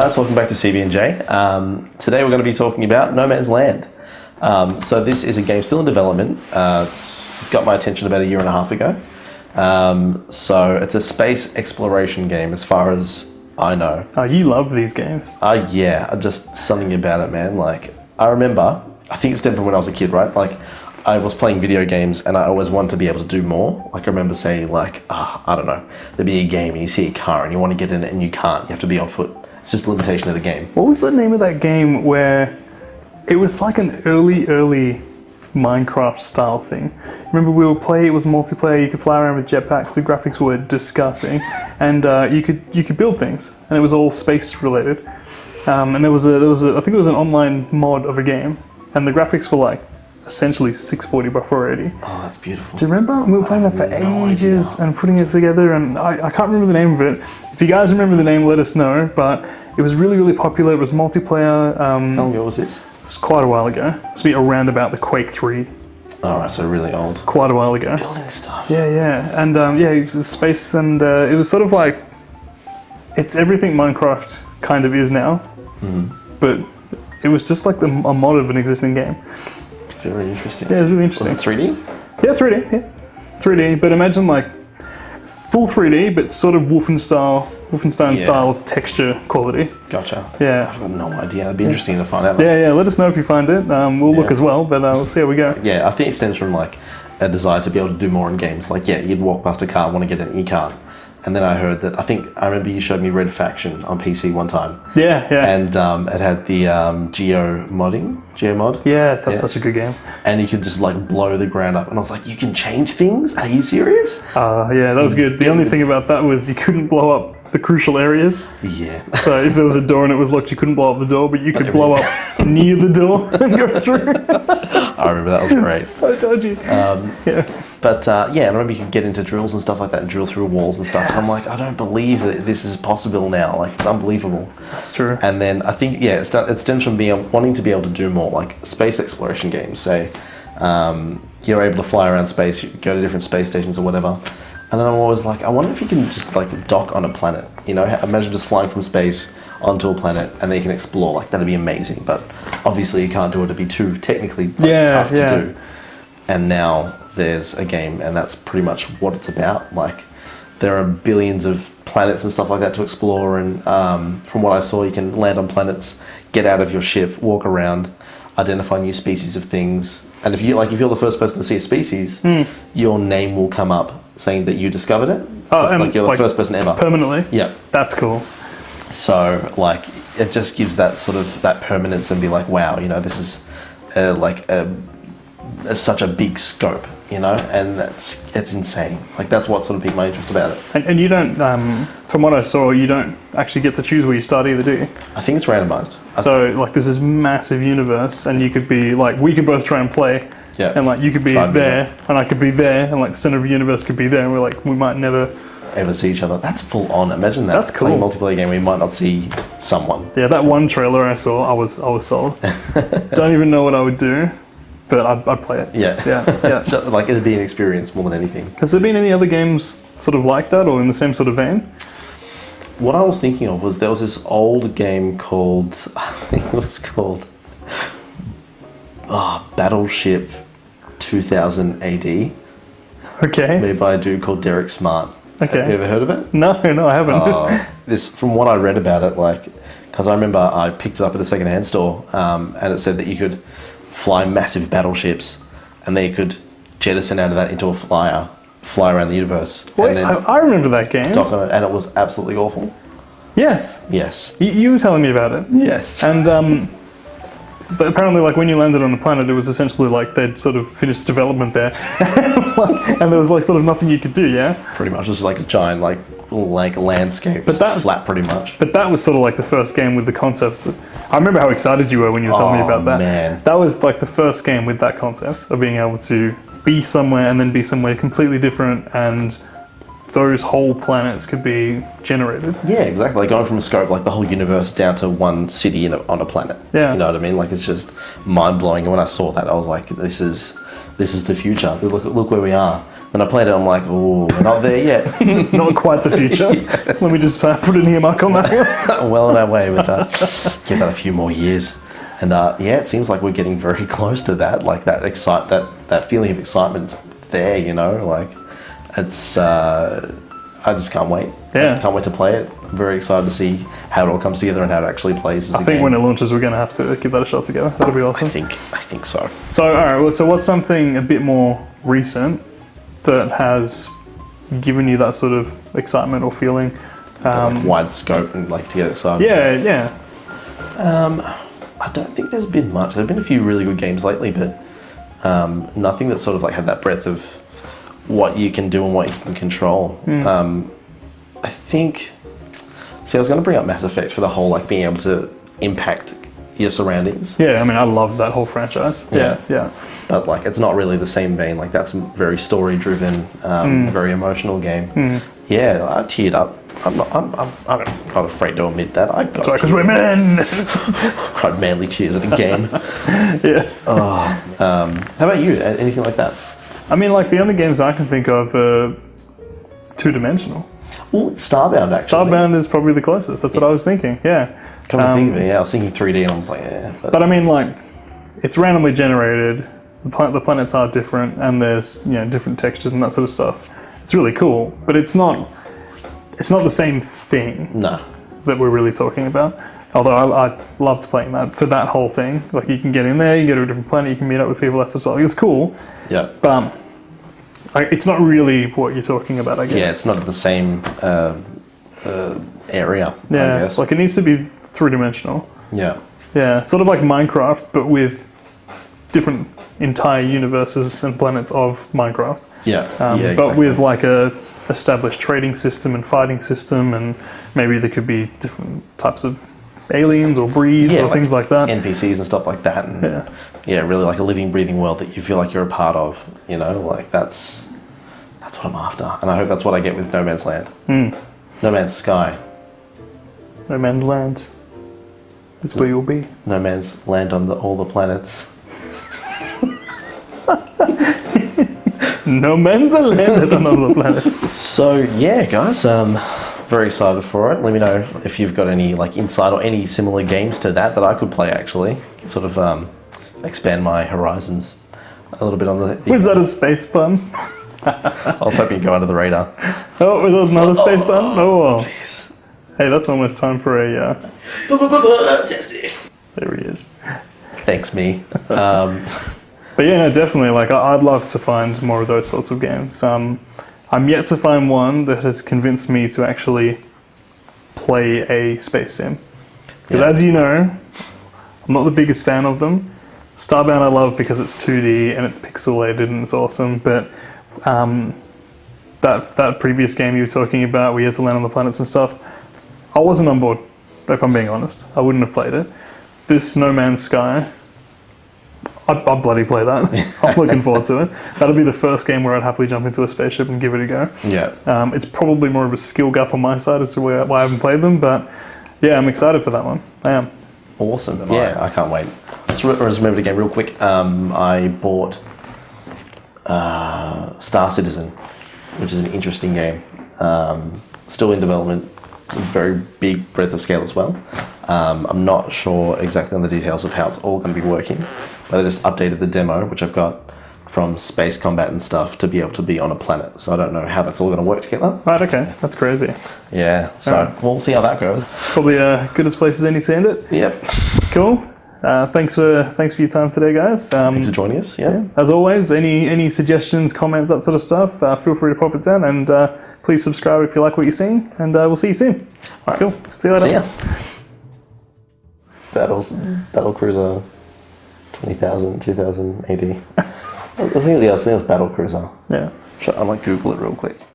guys, welcome back to CB&J. Today we're going to be talking about No Man's Land. So this is a game still in development. It's got my attention about a year and a half ago. So it's a space exploration game as far as I know. Oh, you love these games. Yeah, just something about it, man. Like, I remember, I think it's different when I was a kid, right? Like, I was playing video games and I always wanted to be able to do more. Like, I remember saying, like, I don't know, there'd be a game and you see a car and you want to get in it and you can't. You have to be on foot. It's just a limitation of the game. What was the name of that game where it was like an early Minecraft style thing? Remember we would play, it was multiplayer, you could fly around with jetpacks, the graphics were disgusting, and you could build things, and it was all space related. And there was a I think it was an online mod of a game, and the graphics were like essentially 640 by 480. Oh, that's beautiful. Do you remember? We were playing that for ages and putting it together, and I can't remember the name of it. If you guys remember the name, let us know, but it was really popular. It was multiplayer. How long ago was this? It was quite a while ago. It must be around about the Quake 3. Alright, so really old. Quite a while ago. Building stuff. Yeah. And yeah, it was space, and it was sort of like, it's everything Minecraft kind of is now, but it was just like a mod of an existing game. Very interesting. Yeah, it was really interesting. Was it 3D? Yeah, 3D. Yeah, 3D. But imagine like full 3D, but sort of Wolfenstein style texture quality. Gotcha. Yeah. I've got no idea. It'd be interesting to find out. Yeah. Let us know if you find it. We'll look as well, but we'll see how we go. Yeah, I think it stems from like a desire to be able to do more in games. Like, yeah, you'd walk past a car, want to get in, you can't. And then I heard that, I remember you showed me Red Faction on PC one time. Yeah. And it had the Geomod. Yeah, that's such a good game. And you could just like blow the ground up. And I was like, you can change things? Are you serious? Yeah, that was good. The only thing about that was you couldn't blow up the crucial areas. Yeah. So if there was a door and it was locked, you couldn't blow up the door, but you could blow up near the door and go through. I remember that was great. So dodgy. But and I remember you could get into drills and stuff like that and drill through walls and stuff. And I'm like, I don't believe that this is possible now. Like, it's unbelievable. That's true. And then I think, it stems from wanting to be able to do more, like space exploration games. Say, you're able to fly around space, you go to different space stations or whatever. And then I'm always like, I wonder if you can just like dock on a planet. You know, imagine just flying from space onto a planet and then you can explore. Like, that'd be amazing. But obviously you can't do it. It'd be too technically tough to do. And now there's a game, and that's pretty much what it's about. Like, there are billions of planets and stuff like that to explore. And from what I saw, you can land on planets, get out of your ship, walk around, identify new species of things. And if you're the first person to see a species, your name will come up saying that you discovered it. Like, you're the first person ever. Permanently? Yeah. That's cool. So, like, it just gives that sort of, that permanence and be like, wow, you know, this is such a big scope, you know, and it's insane. Like, that's what sort of piqued my interest about it. And you don't, from what I saw, you don't actually get to choose where you start either, do you? I think it's randomized. So, like, this is massive universe, and you could be, like, we could both try and play. Yeah. And like, you could be there, and I could be there, and like the center of the universe could be there, and we're like, we might never ever see each other. That's full on. Imagine that. That's cool. Playing a multiplayer game where you might not see someone. Yeah, that one trailer I saw, I was sold. Don't even know what I would do, but I'd play it. Yeah. Like, it'd be an experience more than anything. Has there been any other games sort of like that, or in the same sort of vein? What I was thinking of was there was this old game called, I think it was called Battleship 2000 AD. Okay. Made by a dude called Derek Smart. Okay. Have you ever heard of it? No, I haven't. This, from what I read about it, like, because I remember I picked it up at a secondhand store, and it said that you could fly massive battleships, and then you could jettison out of that into a flyer, fly around the universe. Wait, and then I remember that game. Dock on it, and it was absolutely awful. Yes. Yes. You were telling me about it. Yes. And but apparently, like, when you landed on the planet, it was essentially like they'd sort of finished development there, and there was like sort of nothing you could do. Yeah. Pretty much, just like a giant like landscape, but just flat, pretty much. But that was sort of like the first game with the concept. I remember how excited you were when you were telling me about that. Man. That was like the first game with that concept of being able to be somewhere and then be somewhere completely different, and those whole planets could be generated. Yeah, exactly. Like, going from a scope, like the whole universe, down to one city on a planet. Yeah. You know what I mean? Like, it's just mind blowing. And when I saw that, I was like, this is the future. Look where we are. Then I played it, I'm like, oh, we're not there yet. Not quite the future. Let me just put it in here, Mark on that one. Well on our way, but give that a few more years. And yeah, it seems like we're getting very close to that. Like that feeling of excitement's there, you know. Like it's, I just can't wait. Yeah. I can't wait to play it. I'm very excited to see how it all comes together and how it actually plays. I think when it launches, we're going to have to give that a shot together. That'll be awesome. I think so. So, all right. Well, so what's something a bit more recent that has given you that sort of excitement or feeling? Like wide scope and like to get excited. Yeah. I don't think there's been much. There've been a few really good games lately, but nothing that sort of like had that breadth of what you can do and what you can control. I think. See, I was going to bring up Mass Effect for the whole like being able to impact your surroundings. Yeah, I mean, I love that whole franchise. Yeah. But like, it's not really the same vein. Like, that's a very story-driven, very emotional game. Yeah, I teared up. I'm not afraid to admit that. I got because we're men. cried manly tears at a game. Yes. How about you? Anything like that? I mean, like the only games I can think of are two-dimensional. Well, Starbound actually. Starbound is probably the closest. That's what I was thinking. Yeah. Come to think of it, yeah, I was thinking 3D and I was like, yeah. But I mean, like, it's randomly generated. The planets are different, and there's different textures and that sort of stuff. It's really cool, but it's not the same thing. No. That we're really talking about. Although I loved playing that for that whole thing. Like, you can get in there, you go to a different planet, you can meet up with people, that sort of stuff. It's cool. Yeah. But it's not really what you're talking about, I guess. Yeah, it's not the same area. Yeah, I guess. like it needs to be three-dimensional. Yeah. Yeah, sort of like Minecraft, but with different entire universes and planets of Minecraft. Yeah. Exactly. But with like a established trading system and fighting system, and maybe there could be different types of aliens or breeds or things like that. NPCs and stuff like that. And yeah, really like a living, breathing world that you feel like you're a part of. You know, like that's what I'm after, and I hope that's what I get with No Man's Land. No Man's Sky. No Man's Land is where you'll be. No Man's Land on all the planets. No Man's Land on all the planets. So yeah, guys, very excited for it. Let me know if you've got any like insight or any similar games to that I could play actually. Sort of expand my horizons a little bit on the. Was that a space pun? I was hoping to go under the radar. Oh, was that another space pun? Oh, jeez. Hey, that's almost time for a. There he is. Thanks, me. But yeah, no, definitely. Like, I'd love to find more of those sorts of games. I'm yet to find one that has convinced me to actually play a space sim. Because as you know, I'm not the biggest fan of them. Starbound I love because it's 2D and it's pixelated and it's awesome. But that previous game you were talking about, where you had to land on the planets and stuff, I wasn't on board. If I'm being honest, I wouldn't have played it. This No Man's Sky, I'd bloody play that. I'm looking forward to it. That'll be the first game where I'd happily jump into a spaceship and give it a go. Yeah. It's probably more of a skill gap on my side as to why I haven't played them, but yeah, I'm excited for that one. I am. Awesome. Yeah, I can't wait. Let's remember the game real quick. I bought Star Citizen, which is an interesting game. Still in development. A very big breadth of scale as well. I'm not sure exactly on the details of how it's all going to be working, but I just updated the demo, which I've got from space combat and stuff, to be able to be on a planet. So I don't know how that's all going to work together. Right, okay. That's crazy. Yeah, so we'll see how that goes. It's probably as good a place as any to end it. Yep. Cool. Thanks for your time today, guys. Thanks for joining us. Yeah. As always, any suggestions, comments, that sort of stuff, feel free to pop it down, and please subscribe if you like what you're seeing, and we'll see you soon. All right, cool. See you later. See ya. Battle Cruiser 20,000, 2000 AD. I think it was Battle Cruiser. Yeah. I might Google it real quick.